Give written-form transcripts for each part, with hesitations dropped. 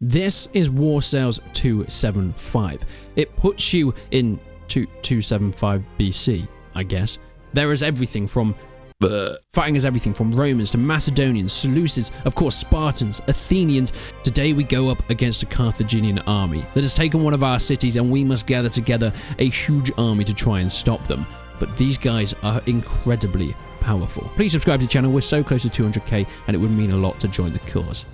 This is Warsails 275. It puts you in 275 BC, I guess. There is everything from fighting as everything from Romans to Macedonians, Seleucids, of course Spartans, Athenians. Today we go up against a Carthaginian army that has taken one of our cities, and we must gather together a huge army to try and stop them. But these guys are incredibly powerful. Please subscribe to the channel. We're so close to 200k, and it would mean a lot to join the cause.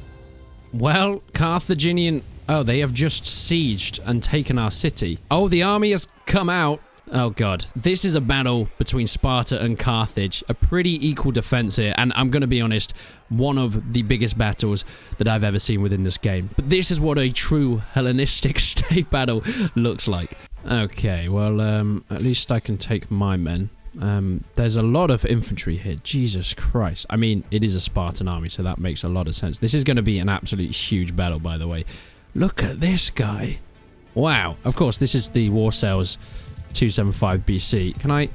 Well, Carthaginian... Oh, they have just sieged and taken our city. Oh, the army has come out. Oh god. This is a battle between Sparta and Carthage. A pretty equal defense here, and I'm gonna be honest, one of the biggest battles that I've ever seen within this game. But this is what a true Hellenistic state battle looks like. Okay, well, at least I can take my men. There's a lot of infantry here. Jesus Christ. I mean, it is a Spartan army, so that makes a lot of sense. This is going to be an absolute huge battle, by the way. Look at this guy. Wow. Of course, this is the Warsails 275 BC. Can I...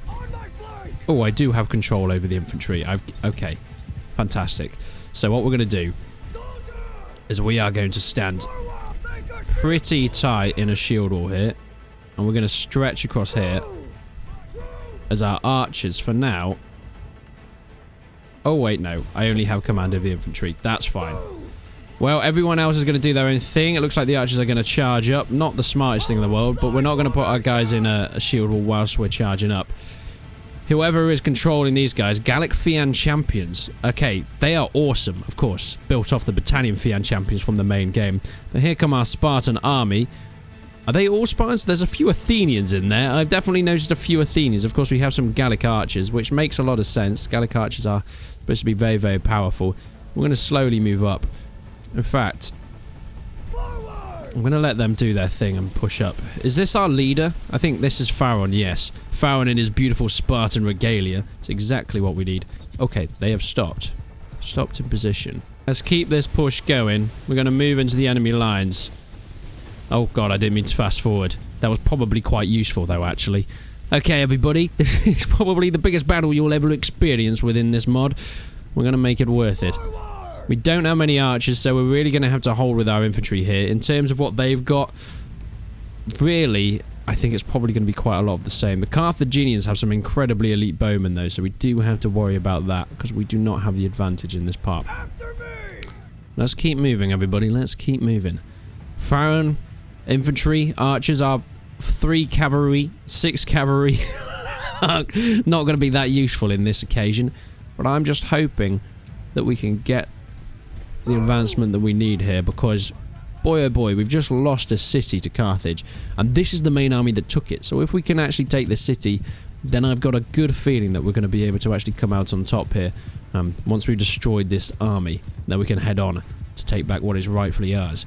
Oh, I do have control over the infantry. Okay. Fantastic. So what we're going to do is we are going to stand pretty tight in a shield wall here. And we're going to stretch across here as our archers for now. Oh, wait, no. I only have command of the infantry. That's fine. Well, everyone else is going to do their own thing. It looks like the archers are going to charge up. Not the smartest thing in the world, but we're not going to put our guys in a shield wall whilst we're charging up. Whoever is controlling these guys, Gallic Fian champions. Okay, they are awesome, of course. Built off the Battanian Fian champions from the main game. But here come our Spartan army. Are they all Spartans? There's a few Athenians in there. I've definitely noticed a few Athenians. Of course, we have some Gallic archers, which makes a lot of sense. Gallic archers are supposed to be very, very powerful. We're going to slowly move up. In fact, I'm going to let them do their thing and push up. Is this our leader? I think this is Pharaon, yes. Pharaon in his beautiful Spartan regalia. It's exactly what we need. Okay, they have stopped. Stopped in position. Let's keep this push going. We're going to move into the enemy lines. Oh god, I didn't mean to fast forward. That was probably quite useful though, actually. Okay, everybody. This is probably the biggest battle you'll ever experience within this mod. We're going to make it worth it. We don't have many archers, so we're really going to have to hold with our infantry here. In terms of what they've got, really, I think it's probably going to be quite a lot of the same. The Carthaginians have some incredibly elite bowmen though, so we do have to worry about that, because we do not have the advantage in this part. Let's keep moving, everybody. Let's keep moving. Pharaon... Infantry, archers are 3 cavalry, 6 cavalry. Not going to be that useful in this occasion, but I'm just hoping that we can get the advancement that we need here, because boy oh boy, we've just lost a city to Carthage, and this is the main army that took it. So if we can actually take the city, then I've got a good feeling that we're going to be able to actually come out on top here. Once we've destroyed this army, then we can head on to take back what is rightfully ours.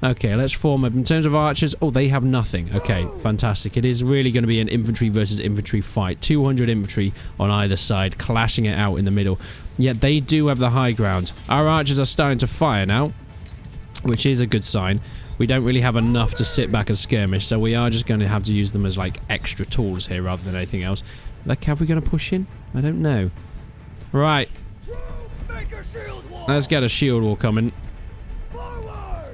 Okay, let's form up. In terms of archers, oh, they have nothing. Okay, fantastic. It is really going to be an infantry versus infantry fight. 200 infantry on either side, clashing it out in the middle. Yet they do have the high ground. Our archers are starting to fire now, which is a good sign. We don't really have enough to sit back and skirmish, so we are just going to have to use them as, like, extra tools here rather than anything else. Are the cavalry going to push in? I don't know. Right. Let's get a shield wall coming.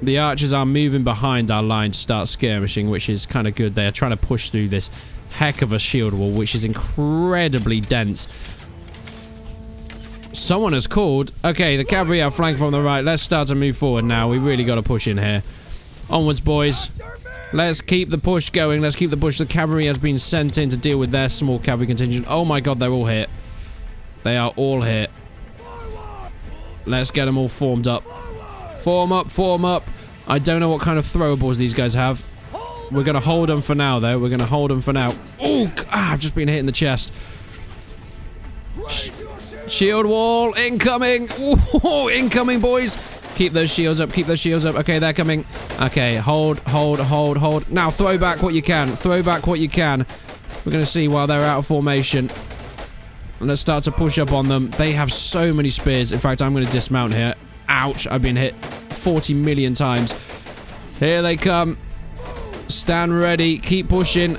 The archers are moving behind our line to start skirmishing, which is kind of good. They are trying to push through this heck of a shield wall, which is incredibly dense. Someone has called. Okay, the cavalry are flanked from the right. Let's start to move forward now. We've really got to push in here. Onwards, boys. Let's keep the push going. Let's keep the push. The cavalry has been sent in to deal with their small cavalry contingent. Oh my god, they're all hit. They are all hit. Let's get them all formed up. Form up, form up. I don't know what kind of throwables these guys have. We're going to hold them for now, though. We're going to hold them for now. Oh, I've just been hit in the chest. Shield wall, incoming. Ooh, incoming, boys. Keep those shields up, keep those shields up. Okay, they're coming. Okay, hold, hold, hold, hold. Now, throw back what you can. Throw back what you can. We're going to see while they're out of formation. Let's start to push up on them. They have so many spears. In fact, I'm going to dismount here. Ouch, I've been hit 40 million times. Here they come. Stand ready. Keep pushing,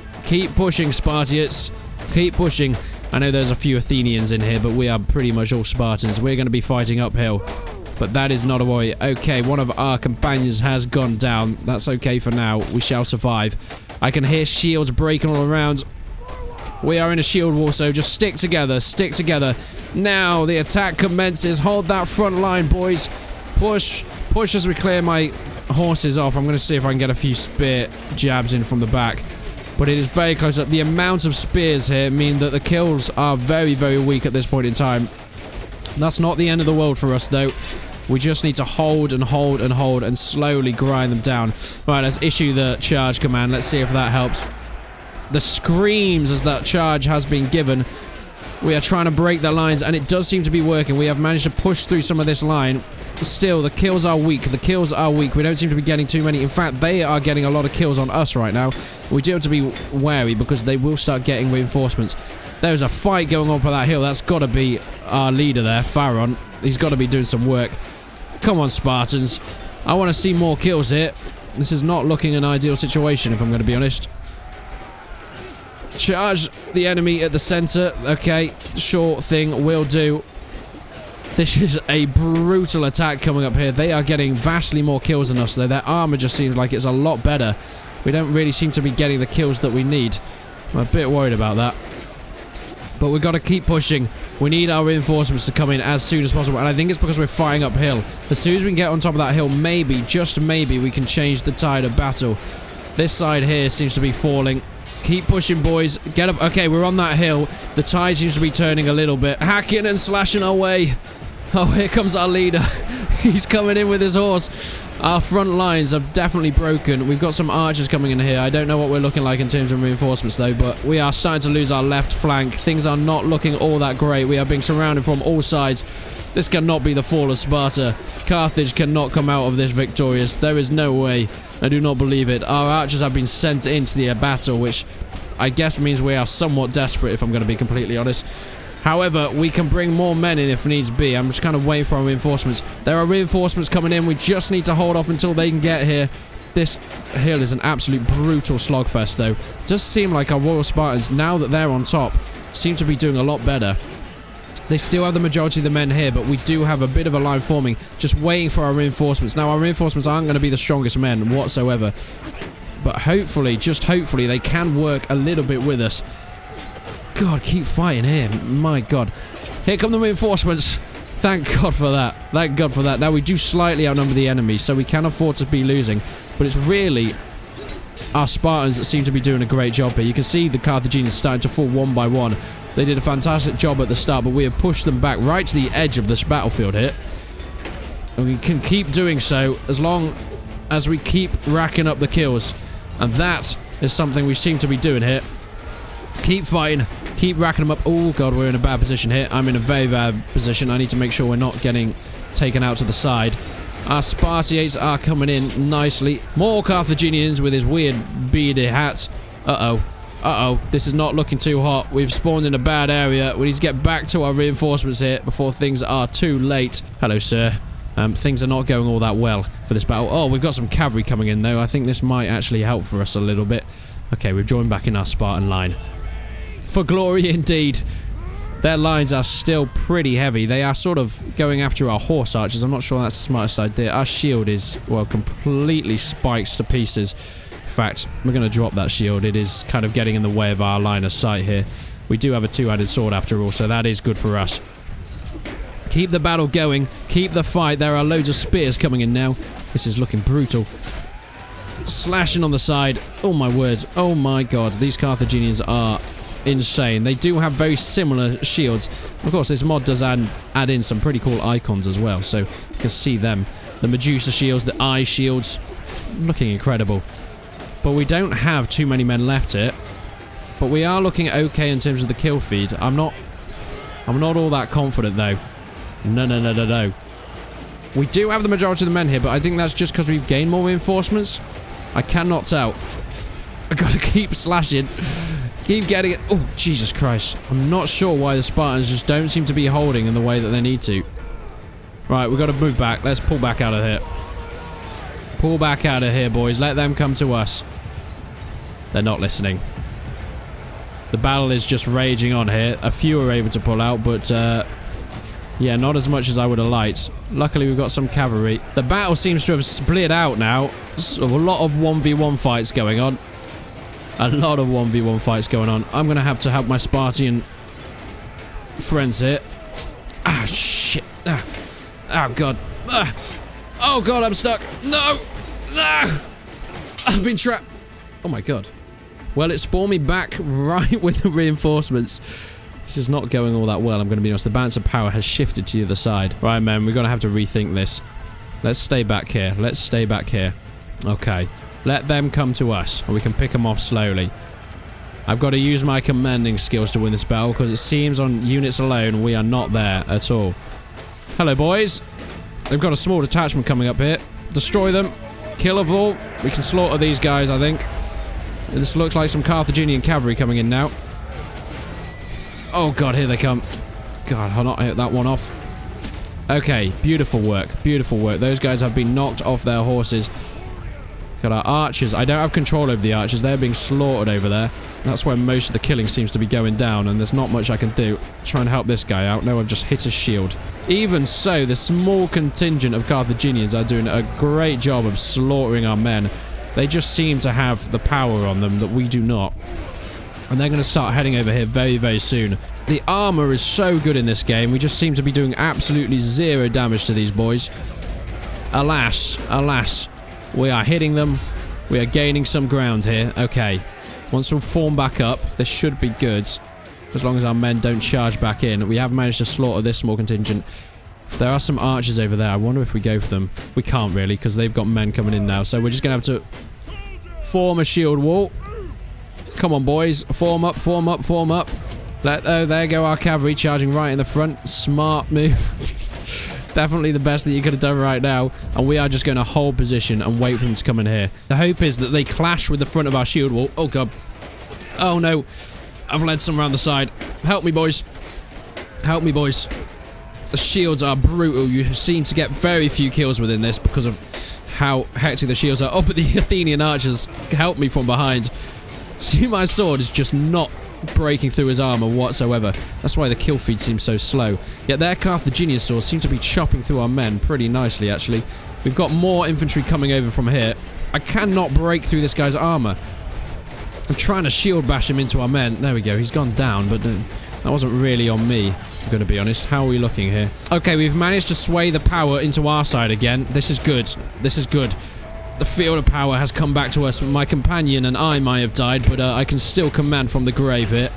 Spartiates. Keep pushing. I know there's a few Athenians in here, but we are pretty much all Spartans. We're going to be fighting uphill. But that is not a worry. Okay, one of our companions has gone down. That's okay for now. We shall survive. I can hear shields breaking all around. We are in a shield war, so just stick together. Stick together. Now the attack commences. Hold that front line, boys. Push. Push as we clear my horses off. I'm going to see if I can get a few spear jabs in from the back. But it is very close up. The amount of spears here mean that the kills are very, very weak at this point in time. That's not the end of the world for us, though. We just need to hold and hold and hold and slowly grind them down. Right, let's issue the charge command. Let's see if that helps. The screams as that charge has been given. We are trying to break their lines, and it does seem to be working. We have managed to push through some of this line. Still, the kills are weak. The kills are weak. We don't seem to be getting too many. In fact, they are getting a lot of kills on us right now. We do have to be wary because they will start getting reinforcements. There's a fight going on for that hill. That's got to be our leader there, Pharaon. He's got to be doing some work. Come on, Spartans. I want to see more kills here. This is not looking an ideal situation, if I'm going to be honest. Charge the enemy at the center. Okay, sure thing, will do. This is a brutal attack coming up here. They are getting vastly more kills than us, though. Their armor just seems like it's a lot better. We don't really seem to be getting the kills that we need. I'm a bit worried about that. But we've got to keep pushing. We need our reinforcements to come in as soon as possible. And I think it's because we're fighting uphill. As soon as we can get on top of that hill, maybe, just maybe, we can change the tide of battle. This side here seems to be falling. Keep pushing, boys. Get up. Okay, we're on that hill. The tide seems to be turning a little bit. Hacking and slashing our way. Oh, here comes our leader. He's coming in with his horse. Our front lines have definitely broken. We've got some archers coming in here. I don't know what we're looking like in terms of reinforcements, though, but we are starting to lose our left flank. Things are not looking all that great. We are being surrounded from all sides. This cannot be the fall of Sparta. Carthage cannot come out of this victorious. There is no way. I do not believe it. Our archers have been sent into the battle, which I guess means we are somewhat desperate, if I'm going to be completely honest. However, we can bring more men in if needs be. I'm just kind of waiting for our reinforcements. There are reinforcements coming in. We just need to hold off until they can get here. This hill is an absolute brutal slogfest, though. It does seem like our Royal Spartans, now that they're on top, seem to be doing a lot better. They still have the majority of the men here, but we do have a bit of a line forming, just waiting for our reinforcements. Now, our reinforcements aren't going to be the strongest men whatsoever, but hopefully, just hopefully, they can work a little bit with us. God, keep fighting here. My God. Here come the reinforcements. Thank God for that. Thank God for that. Now, we do slightly outnumber the enemy, so we can afford to be losing. But it's really our Spartans that seem to be doing a great job here. You can see the Carthaginians starting to fall one by one. They did a fantastic job at the start, but we have pushed them back right to the edge of this battlefield here. And we can keep doing so as long as we keep racking up the kills. And that is something we seem to be doing here. Keep fighting. Keep racking them up. Oh, God, we're in a bad position here. I'm in a very bad position. I need to make sure we're not getting taken out to the side. Our Spartiates are coming in nicely. More Carthaginians with his weird beady hats. Uh-oh. Uh-oh. This is not looking too hot. We've spawned in a bad area. We need to get back to our reinforcements here before things are too late. Hello, sir. Things are not going all that well for this battle. Oh, we've got some cavalry coming in, though. I think this might actually help for us a little bit. Okay, we've joined back in our Spartan line. For glory indeed. Their lines are still pretty heavy. They are sort of going after our horse archers. I'm not sure that's the smartest idea. Our shield is, well, completely spiked to pieces. In fact, we're going to drop that shield. It is kind of getting in the way of our line of sight here. We do have a two-handed sword after all, so that is good for us. Keep the battle going. Keep the fight. There are loads of spears coming in now. This is looking brutal. Slashing on the side. Oh, my word. Oh, my God. These Carthaginians are insane. They do have very similar shields. Of course, this mod does add in some pretty cool icons as well, so you can see them. The Medusa shields, the eye shields, looking incredible. But we don't have too many men left here. But we are looking okay in terms of the kill feed. I'm not all that confident, though. No. We do have the majority of the men here, but I think that's just because we've gained more reinforcements. I cannot tell. I gotta keep slashing. Keep getting it. Oh, Jesus Christ. I'm not sure why the Spartans just don't seem to be holding in the way that they need to. Right, we've got to move back. Let's pull back out of here. Pull back out of here, boys. Let them come to us. They're not listening. The battle is just raging on here. A few are able to pull out, but, Yeah, not as much as I would have liked. Luckily, we've got some cavalry. The battle seems to have split out now. So a lot of 1v1 fights going on. A lot of 1v1 fights going on. I'm going to have to help my Spartan friends here. Ah, shit. Ah. Oh, God. Ah. Oh, God, I'm stuck. No. No. I've been trapped. Oh, my God. Well, it spawned me back right with the reinforcements. This is not going all that well, I'm going to be honest. The balance of power has shifted to the other side. Right, man, we're going to have to rethink this. Let's stay back here. Let's stay back here. Okay. Let them come to us, and we can pick them off slowly. I've got to use my commanding skills to win this battle, because it seems on units alone, we are not there at all. Hello, boys. They've got a small detachment coming up here. Destroy them. Kill of all. We can slaughter these guys, I think. This looks like some Carthaginian cavalry coming in now. Oh, God, here they come. God, I'll not hit that one off. Okay, beautiful work. Beautiful work. Those guys have been knocked off their horses. Got our archers. I don't have control over the archers. They're being slaughtered over there. That's where most of the killing seems to be going down, and there's not much I can do. Try and help this guy out. No, I've just hit his shield. Even so, the small contingent of Carthaginians are doing a great job of slaughtering our men. They just seem to have the power on them that we do not. And they're going to start heading over here very, very soon. The armor is so good in this game. We just seem to be doing absolutely zero damage to these boys. Alas, alas. We are hitting them. We are gaining some ground here. Okay. Once we form back up, this should be good. As long as our men don't charge back in. We have managed to slaughter this small contingent. There are some archers over there. I wonder if we go for them. We can't really, because they've got men coming in now. So we're just going to have to form a shield wall. Come on, boys. Form up, form up, form up. Oh, there go our cavalry charging right in the front. Smart move. Definitely the best that you could have done right now. And we are just going to hold position and wait for them to come in here. The hope is that they clash with the front of our shield wall. Oh, God. Oh, no. I've led some around the side. Help me, boys. Help me, boys. The shields are brutal. You seem to get very few kills within this because of how hectic the shields are. Oh, but the Athenian archers help me from behind. See, my sword is just not breaking through his armor whatsoever. That's why the kill feed seems so slow. Yet their Carthaginian swords seem to be chopping through our men pretty nicely, actually. We've got more infantry coming over from here. I cannot break through this guy's armor. I'm trying to shield bash him into our men. There we go. He's gone down, but that wasn't really on me, I'm going to be honest. How are we looking here? Okay, we've managed to sway the power into our side again. This is good. This is good. The field of power has come back to us. My companion and I might have died, but I can still command from the grave here.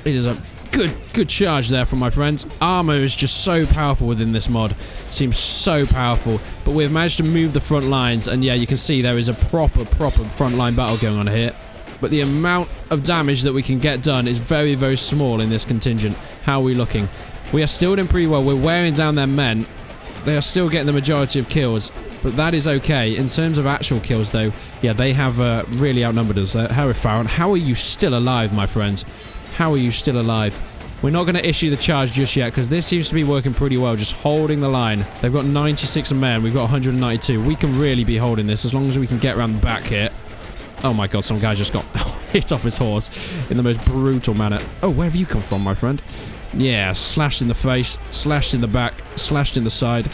It is a good charge there from my friends. Armor is just so powerful within this mod. Seems so powerful. But we've managed to move the front lines, and yeah, you can see there is a proper front line battle going on here. But the amount of damage that we can get done is very, very small in this contingent. How are we looking? We are still doing pretty well. We're wearing down their men. They are still getting the majority of kills. But that is okay. In terms of actual kills, though, yeah, they have really outnumbered us. Harry Farron, how are you still alive, my friends? How are you still alive? We're not going to issue the charge just yet, because this seems to be working pretty well, just holding the line. They've got 96 men. We've got 192. We can really be holding this as long as we can get around the back here. Oh, my God, some guy just got hit off his horse in the most brutal manner. Oh, where have you come from, my friend? Yeah, slashed in the face, slashed in the back, slashed in the side.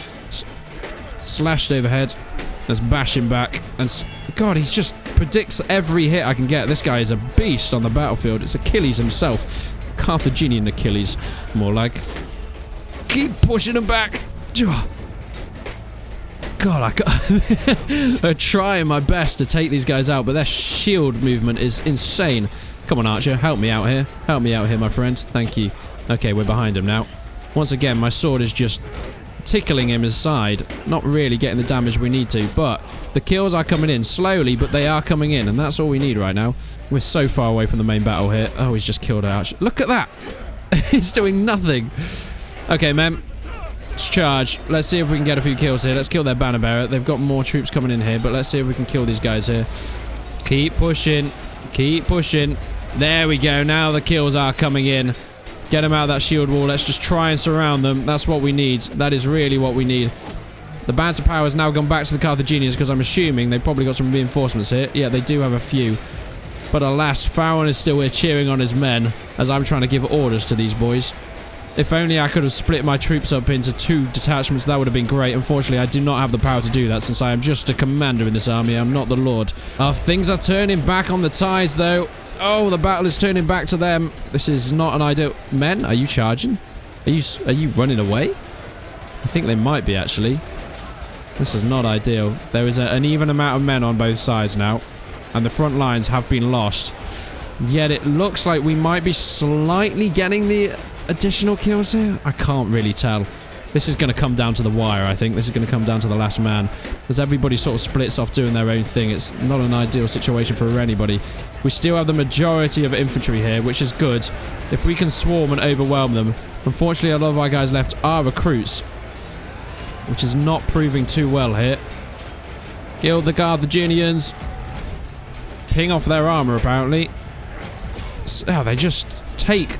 Slashed overhead. Let's bash him back. And God, he just predicts every hit I can get. This guy is a beast on the battlefield. It's Achilles himself. Carthaginian Achilles, more like. Keep pushing him back. God, I'm trying my best to take these guys out, but their shield movement is insane. Come on, Archer, help me out here. Help me out here, my friend. Thank you. Okay, we're behind him now. Once again, my sword is just tickling him his side, not really getting the damage we need to, but the kills are coming in slowly, but they are coming in, and that's all we need right now. We're so far away from the main battle here. Oh, he's just killed Arch. Look at that. He's doing nothing. Okay, man, let's charge. Let's see if we can get a few kills here. Let's kill their banner bearer. They've got more troops coming in here, but let's see if we can kill these guys here. Keep pushing. Keep pushing. There we go. Now the kills are coming in. Get them out of that shield wall. Let's just try and surround them. That's what we need. That is really what we need. The balance of power has now gone back to the Carthaginians because I'm assuming they've probably got some reinforcements here. Yeah, they do have a few. But alas, Farron is still here cheering on his men as I'm trying to give orders to these boys. If only I could have split my troops up into 2 detachments, that would have been great. Unfortunately, I do not have the power to do that since I am just a commander in this army. I'm not the lord. Things are turning back on the ties, though. Oh, the battle is turning back to them. This is not an ideal... Men, are you charging? Are you running away? I think they might be, actually. This is not ideal. There is an even amount of men on both sides now, and the front lines have been lost. Yet it looks like we might be slightly getting the additional kills here. I can't really tell. This is going to come down to the wire, I think. This is going to come down to the last man. As everybody sort of splits off doing their own thing, it's not an ideal situation for anybody. We still have the majority of infantry here, which is good. If we can swarm and overwhelm them. Unfortunately, a lot of our guys left are recruits, which is not proving too well here. Kill the Carthaginians. Ping off their armor, apparently. Oh, they just take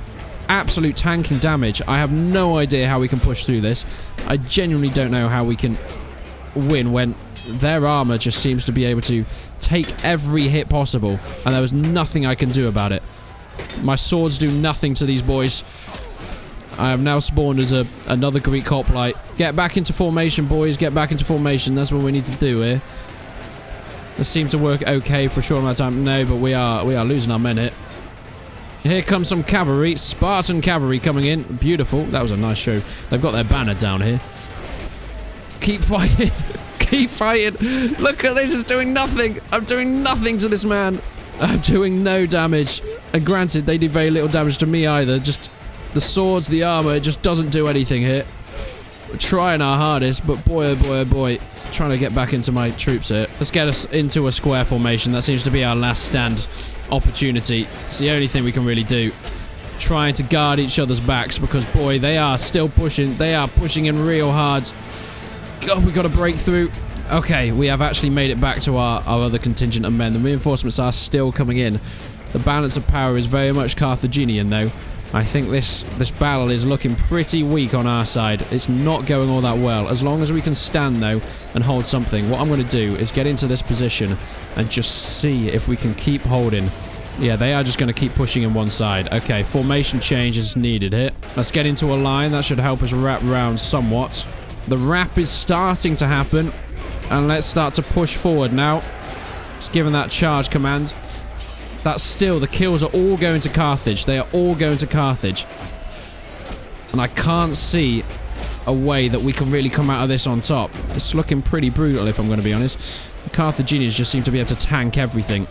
absolute tanking damage. I have no idea how we can push through this. I genuinely don't know how we can win when their armor just seems to be able to take every hit possible, and there was nothing I can do about it. My swords do nothing to these boys. I have now spawned as another Greek hoplite. Get back into formation, boys. Get back into formation. That's what we need to do here. This seemed to work okay for a short amount of time. No, but we are losing our men here. Here comes some cavalry. Spartan cavalry coming in. Beautiful. That was a nice show. They've got their banner down here. Keep fighting. Keep fighting. Look at this. It's doing nothing. I'm doing nothing to this man. I'm doing no damage. And granted, they did very little damage to me either. Just the swords, the armor, it just doesn't do anything here. We're trying our hardest, but boy, oh boy, oh boy. Trying to get back into my troops here. Let's get us into a square formation. That seems to be our last stand opportunity. It's the only thing we can really do. Trying to guard each other's backs because, boy, they are still pushing. They are pushing in real hard. God, we got to break through. Okay, we have actually made it back to our other contingent of men. The reinforcements are still coming in. The balance of power is very much Carthaginian, though. I think this battle is looking pretty weak on our side. It's not going all that well. As long as we can stand, though, and hold something, what I'm going to do is get into this position and just see if we can keep holding. Yeah, they are just going to keep pushing in one side. Okay, formation change is needed here. Let's get into a line. That should help us wrap around somewhat. The wrap is starting to happen. And let's start to push forward now. It's given that charge command. That's still, the kills are all going to Carthage. They are all going to Carthage. And I can't see a way that we can really come out of this on top. It's looking pretty brutal, if I'm going to be honest. The Carthaginians just seem to be able to tank everything.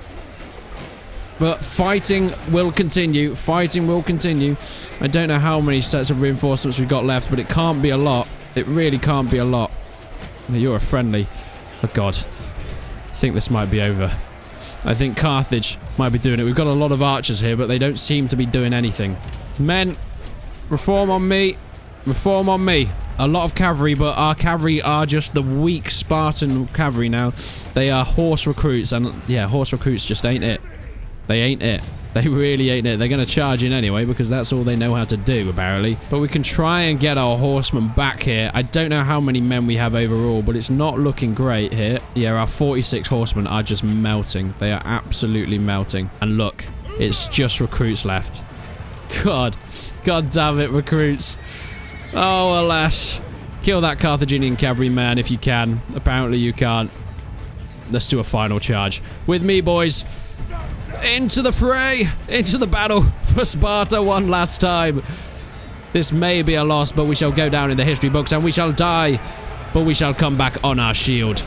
But fighting will continue. Fighting will continue. I don't know how many sets of reinforcements we've got left, but it can't be a lot. It really can't be a lot. You're a friendly. Oh, God. I think this might be over. I think Carthage might be doing it. We've got a lot of archers here, but they don't seem to be doing anything. Men, reform on me. Reform on me. A lot of cavalry, but our cavalry are just the weak Spartan cavalry now. They are horse recruits, and yeah, horse recruits just ain't it. They ain't it. They really ain't it. They're going to charge in anyway, because that's all they know how to do, apparently. But we can try and get our horsemen back here. I don't know how many men we have overall, but it's not looking great here. Yeah, our 46 horsemen are just melting. They are absolutely melting. And look, it's just recruits left. God damn it, recruits. Oh, alas. Kill that Carthaginian cavalry man if you can. Apparently you can't. Let's do a final charge. With me, boys. Into the fray! Into the battle for Sparta one last time. This may be a loss, but we shall go down in the history books and we shall die. But we shall come back on our shield.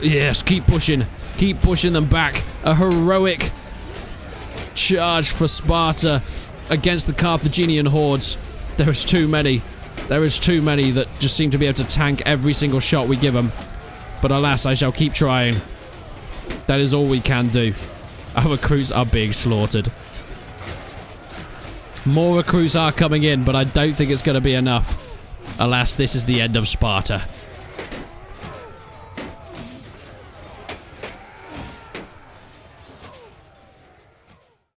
Yes, keep pushing. Keep pushing them back. A heroic charge for Sparta against the Carthaginian hordes. There is too many. There is too many that just seem to be able to tank every single shot we give them. But alas, I shall keep trying. That is all we can do. Our recruits are being slaughtered. More recruits are coming in, but I don't think it's going to be enough. Alas, this is the end of Sparta.